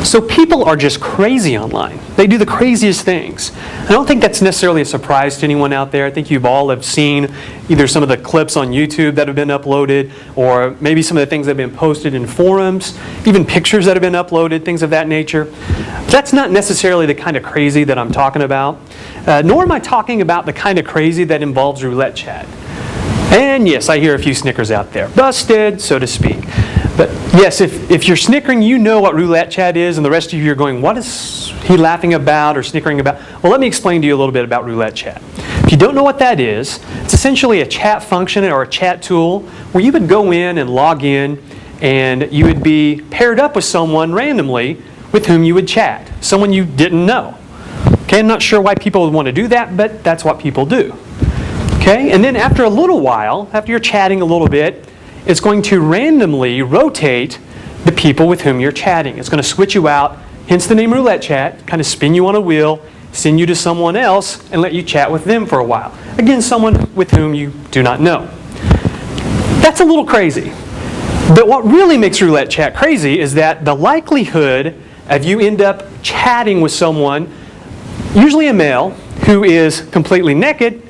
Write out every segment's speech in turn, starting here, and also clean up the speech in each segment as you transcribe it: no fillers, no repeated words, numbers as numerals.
So people are just crazy online. They do the craziest things. I don't think that's necessarily a surprise to anyone out there. I think you've all have seen either some of the clips on YouTube that have been uploaded, or maybe some of the things that have been posted in forums, even pictures that have been uploaded, things of that nature. That's not necessarily the kind of crazy that I'm talking about, nor am I talking about the kind of crazy that involves roulette chat. And yes, I hear a few snickers out there. Busted, so to speak. But yes, if you're snickering, you know what roulette chat is, and the rest of you are going, what is he laughing about or snickering about? Well, let me explain to you a little bit about roulette chat. If you don't know what that is, it's essentially a chat function or a chat tool where you would go in and log in, and you would be paired up with someone randomly with whom you would chat, someone you didn't know. Okay, I'm not sure why people would want to do that, but that's what people do. Okay, and then after a little while, after you're chatting a little bit, it's going to randomly rotate the people with whom you're chatting. It's going to switch you out, hence the name roulette chat, kind of spin you on a wheel, send you to someone else, and let you chat with them for a while. Again, someone with whom you do not know. That's a little crazy. But what really makes roulette chat crazy is that the likelihood of you end up chatting with someone, usually a male, who is completely naked,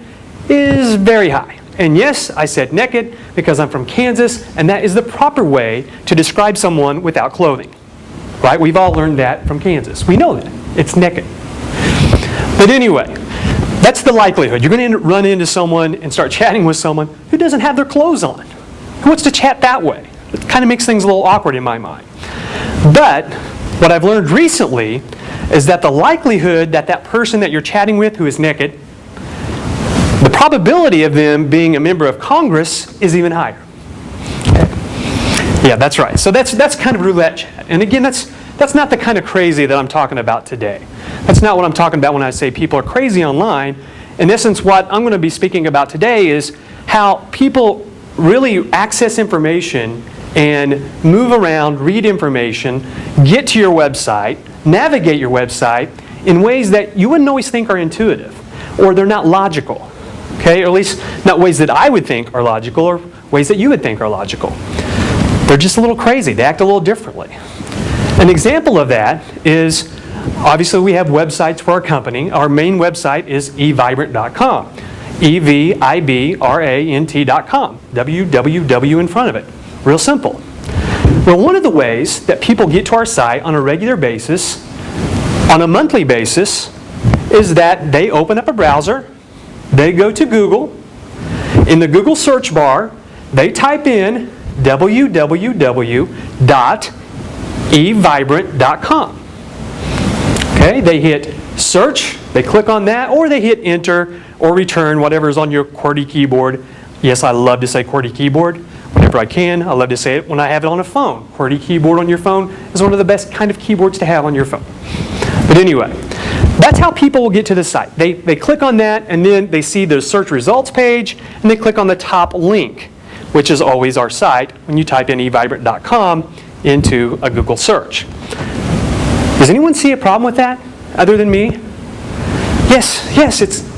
is very high. And yes, I said naked because I'm from Kansas, and that is the proper way to describe someone without clothing. Right? We've all learned that from Kansas. We know that. It's naked. But anyway, that's the likelihood. You're going to run into someone and start chatting with someone who doesn't have their clothes on. Who wants to chat that way? It kind of makes things a little awkward in my mind. But what I've learned recently is that the likelihood that that person that you're chatting with who is naked, the probability of them being a member of Congress is even higher. Okay. Yeah, that's right. So that's kind of roulette chat. And again, that's not the kind of crazy that I'm talking about today. That's not what I'm talking about when I say people are crazy online. In essence, what I'm going to be speaking about today is how people really access information and move around, read information, get to your website, navigate your website in ways that you wouldn't always think are intuitive, or they're not logical. Okay, or at least not ways that I would think are logical, or ways that you would think are logical. They're just a little crazy. They act a little differently. An example of that is, obviously we have websites for our company. Our main website is evibrant.com. evibrant.com. www in front of it. Real simple. Well, one of the ways that people get to our site on a regular basis, on a monthly basis, is that they open up a browser, they go to Google, in the Google search bar, they type in www.evibrant.com. Okay, they hit search, they click on that, or they hit enter or return, whatever is on your QWERTY keyboard. Yes, I love to say QWERTY keyboard whenever I can. I love to say it when I have it on a phone. QWERTY keyboard on your phone is one of the best kind of keyboards to have on your phone. But anyway, that's how people will get to the site. They click on that, and then they see the search results page, and they click on the top link, which is always our site when you type in evibrant.com into a Google search. Does anyone see a problem with that other than me? Yes,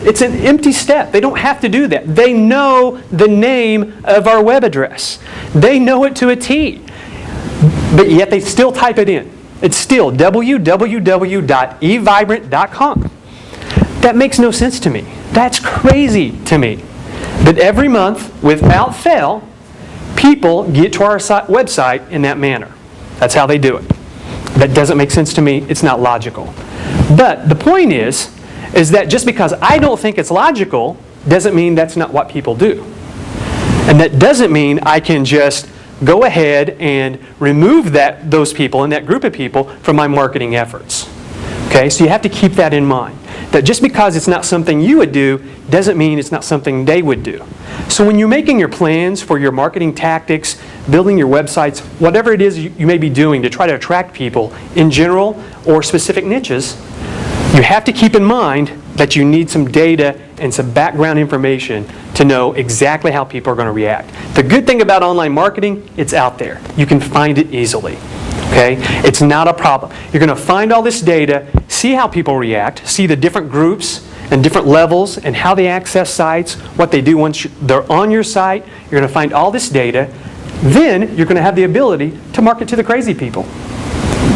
it's an empty step. They don't have to do that. They know the name of our web address. They know it to a T. But yet they still type it in. It's still www.evibrant.com. That makes no sense to me. That's crazy to me. But every month, without fail, people get to our website in that manner. That's how they do it. That doesn't make sense to me. It's not logical. But the point is that just because I don't think it's logical doesn't mean that's not what people do. And that doesn't mean I can just go ahead and remove those people and that group of people from my marketing efforts. Okay, so you have to keep that in mind. That just because it's not something you would do doesn't mean it's not something they would do. So when you're making your plans for your marketing tactics, building your websites, whatever it is you may be doing to try to attract people in general or specific niches, you have to keep in mind that you need some data and some background information to know exactly how people are going to react. The good thing about online marketing, it's out there. You can find it easily. Okay? It's not a problem. You're going to find all this data, see how people react, see the different groups and different levels and how they access sites, what they do once they're on your site. You're going to find all this data. Then you're going to have the ability to market to the crazy people.